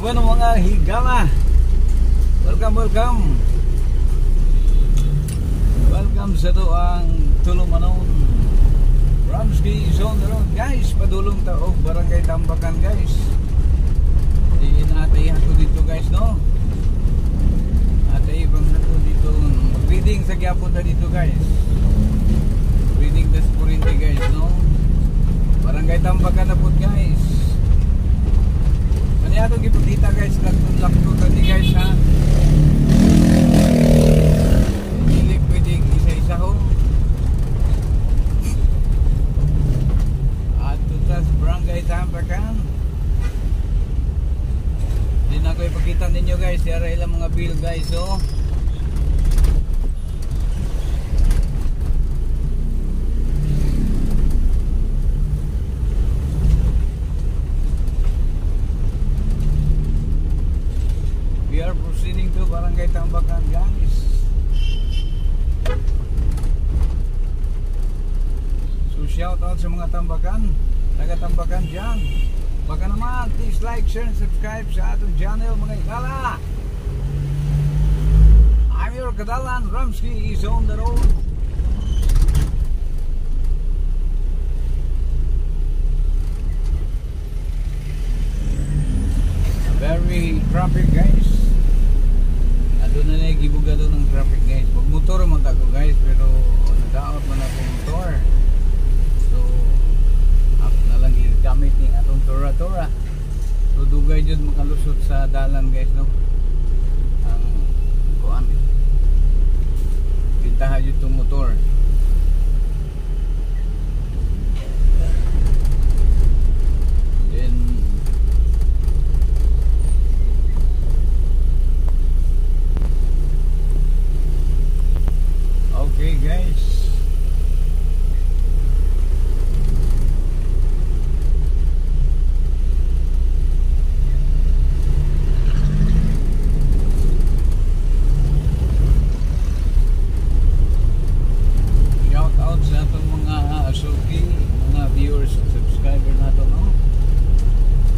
Bueno mga higala, welcome sa doang Tulumanon Ramsky Zone Road guys, padulong taog Barangay Tambakan guys. Di natay ako dito guys no, natay ibang ako dito reading sa Gyapunta dito guys, reading das Purinti guys no, Barangay Tambakan na po guys. Kanya itong ipagkita guys, lakto tadi guys ha, hindi pwedeng isa-isa ho. At tutas Barangay Tambakan, hindi na ko ipagkita ninyo guys, yara ilang mga bill guys oh. We are proceeding to Barangay Tambakan guys. So shout out sa mga Tambakan, taga Tambakan dyan. Baka naman please like, share, and subscribe sa atong channel mga higala. I'm your Kadalan Ramsky is on the road. Very traffic guys. Doon na nagibuga doon ng traffic guys. Magmotor man tago guys, pero nadaot man ako motor. So ako na lang gigamit ning atong tora-tora. So dugay jud makalusot sa dalan guys no. Ang kuan. Bintaha jud tong motor. Then okay guys, shout out sa atong mga asuki, mga viewers at subscriber nato no?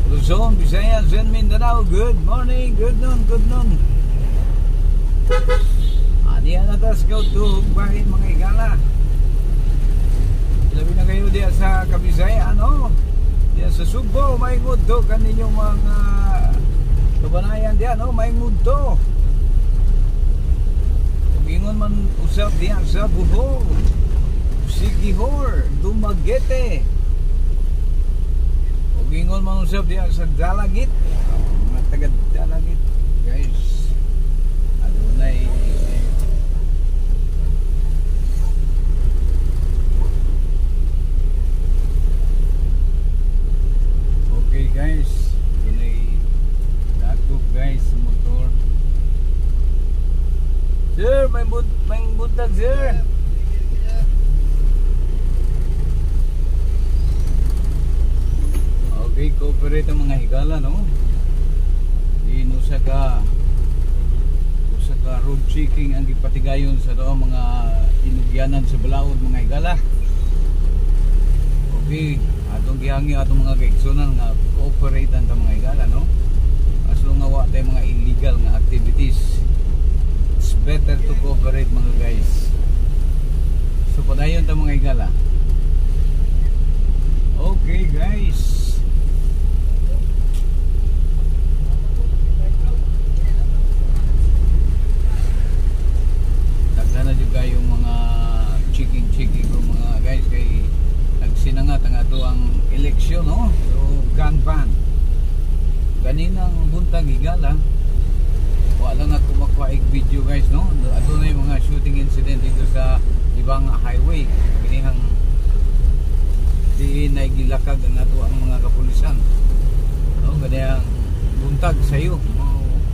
Luzon, Visayas, and Mindanao, good morning, good noon. Diyan na tas go to bahin mga higala. Labi na kayo diyan sa Kabisaya no? Diyan sa Subo, may ngudto kaninyong mga kabanayan diyan no? May ngudto. Ingon man usap diyan sa Buho, Sigihor, Dumaguete. Ingon man usap diyan sa Dalagit, mga taga Dalagit guys. Adunay guys, ini dakop guys motor. Sir, may buntag sir. Okay, cooperate ang mga higala no. Dino sa ka road checking ang gipatigayon sa doon mga inugyanan sa balaod mga higala. Okay, atong gihangi atong mga kaigsunan nga cooperate ta mga higala no. As long nga wa tay mga illegal nga activities, it's better to cooperate mga guys. So padayon ta mga higala. Okay guys, tagdana jud kayo mga checking mga guys kay nagsinangat ang ato ang eleksyon no. So gun ban kaninang buntag higala, wala na ako makuhaig video guys no. Ato na yung mga shooting incident dito sa ibang highway, kinihang di na gilakag ang ato ang mga kapulisan no. Ganyan buntag sayo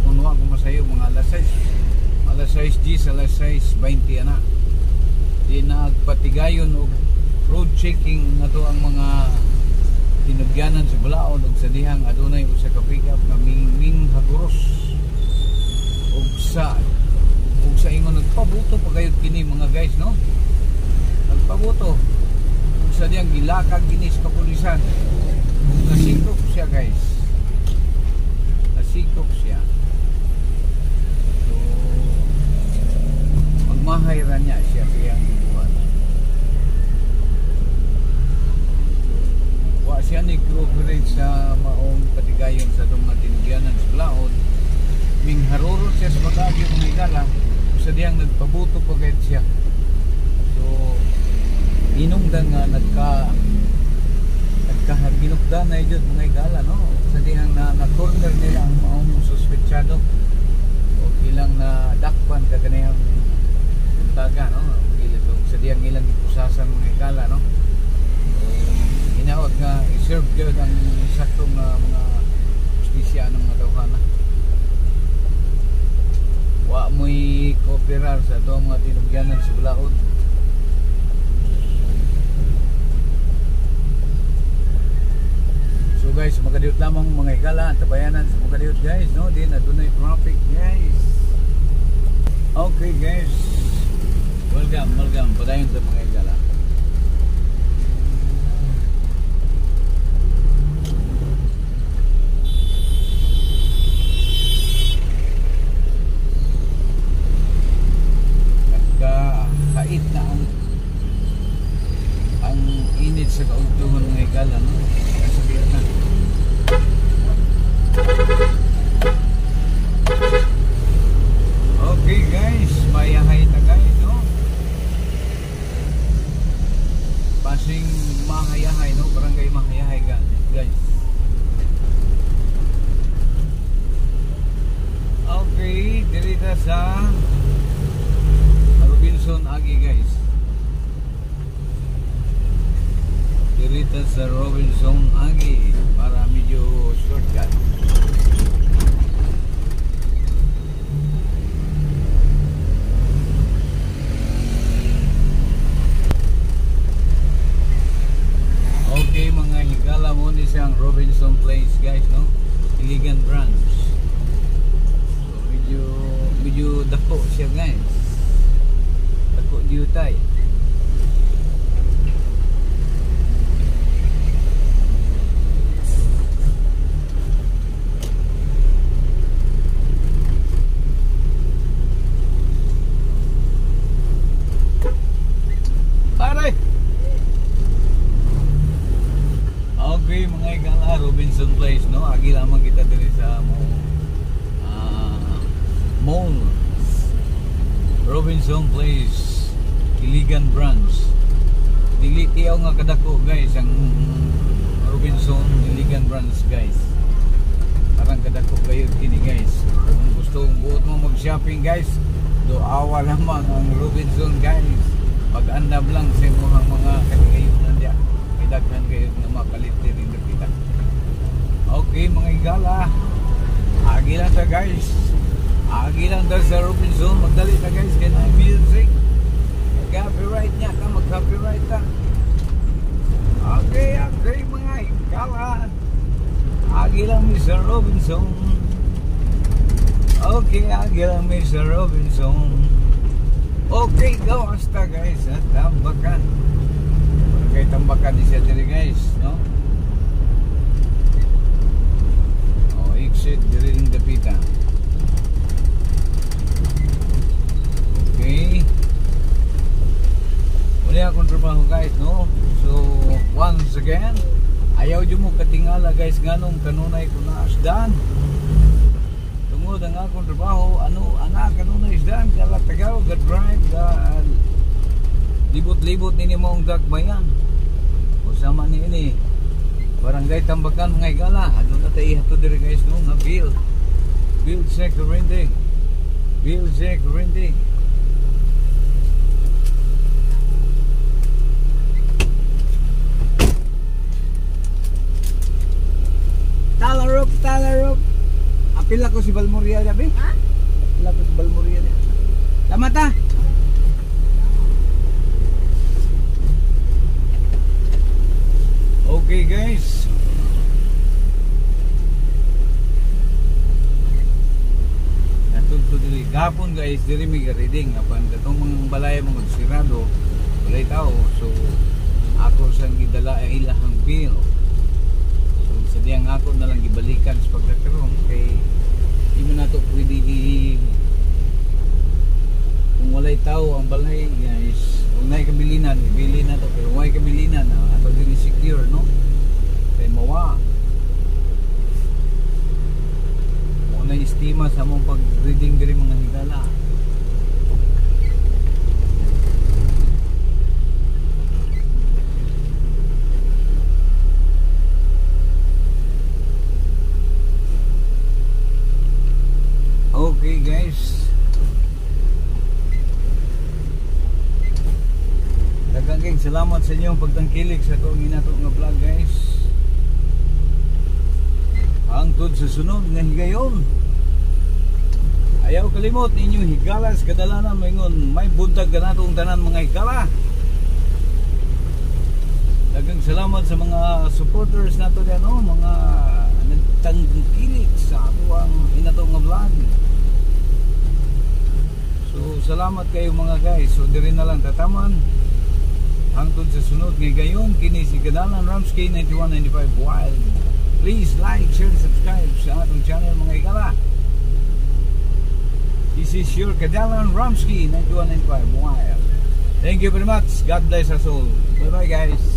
kunwa ko masayo mga alas 6 alas 6:20 ana di nagpatigayon og road checking na to ang mga tinugyanan sa balaod ug sa dihang adunay usa ka pick up nga ming haguros ug sa ingon nagpabuto pagayod kini mga guys no. Nagpabuto ug sa diyang gilakag kini sa kapulisan ug nasiko siya guys, nasiko tinugyanan sa Blaod, ming haruro siya sa Baguio mga higala, sa diyang nagpabuto pa kahit siya. So inungdan nga nagkaginukdan na yun mga higala, no? Sa diyang na-corner nila ang maong suspetsado o ilang na dakpan kaganayang buntaga, no? So, sa diyang ilang ipusasan mga higala, no? Inaot nga i-serve yun ang saktong mga justisya ng mga tawhana. Wa mo'y kooperar sa ito mga tinugyanan sa Blaod. So guys, makadiyot lamang mga higala, tabayanan sa makadiyot guys, no? Di na doon ay traffic guys. Okay guys, welcome padayon sa mga higala. Kait na ang init sa kaugtuhan ng higala, no? Sabihan na. Okay guys, mayahay na guys, no? Pasing mahayahay, no? Barangay mahayahay guys. Okay, dirita sa Robinson Agi guys. Dirita sa Robinson Agi para medyo shortcut. Okay mga higala mo ni siyang Robinson Place guys, no? Iligan branch. So medyo dako siya guys. Dako diutay. Pare. Okay mga higala, Robinson Place, no? Agi lamang kita diri sa mall Robinson Place Iligan branch. Dili tiyaw nga kadako guys ang Robinson Iligan branch guys. Parang kadako kayo kini guys. Kung gusto buot mo mag-shopping guys, doawa lamang ang Robinson guys. Pag-andam lang sa mga kanigayon diya. May daghan kayo na makalit din kita. Okay mga higala, agi lang ta guys. Agi lang ta sa Robinson. Magdali ta guys kaya na music. Copyright niya ka, mag-copyright ta. Okay mga higala, agi lang Mr. Robinson. Okay, agi lang Mr. Robinson. Okay, go hasta guys at Tambakan. Okay, Tambakan di siya diri guys, no? Oh, exit diri ring dapita. Okay. Muli akong trabaho guys, no? So, once again, ayaw dyan mo katingala guys, nganong kanunay ko na asdan. Tungod ang akong trabaho, kanunay isdan, kala tagaw, ga-drive, libot-libot nini mo ang dagbayan. O sama ni Barangay Tambakan mga higala. Ano na tayo ito diri guys, no? Nga Bill Security. Talarok. Apila ko si Balmoria gabi. Ha? Apila ko si Balmoria. Tama ta. Okay guys. Natudto diri gapon guys, diri mi reading apan katong mga balay mga sirado, walay tao. So ako sang gidala ay ilahang bill. So diyang ako na lang gibalikan sa pagkakaroon kay di mo nato pwede kung walay tao ang balay guys, kung may kabilinan ibili na to, pero may kabilinan ato dili secure, no? Kay mawa sistema sa mong pag-reading diri mga higala. Okay guys, daghang salamat sa inyong pagtangkilik sa akong ginato nga vlog guys. Hangtod sa sunod nga higayon, ayaw kalimot ninyo higala sa kadalanan maingon may buntag ka natong tanan mga higala. Daghang salamat sa mga supporters nato diyan, mga nagtangkilik sa akong ginato nga vlog. So salamat kayo mga guys. So diri na lang tataman hangtod sa sunod nga gayon. Kini si Kadalan Ramsky 9195 Wild. Please like, share, subscribe sa atong channel mga higala. This is your Kadalan Ramsky 9195 Wild. Thank you very much. God bless us all. Bye bye guys.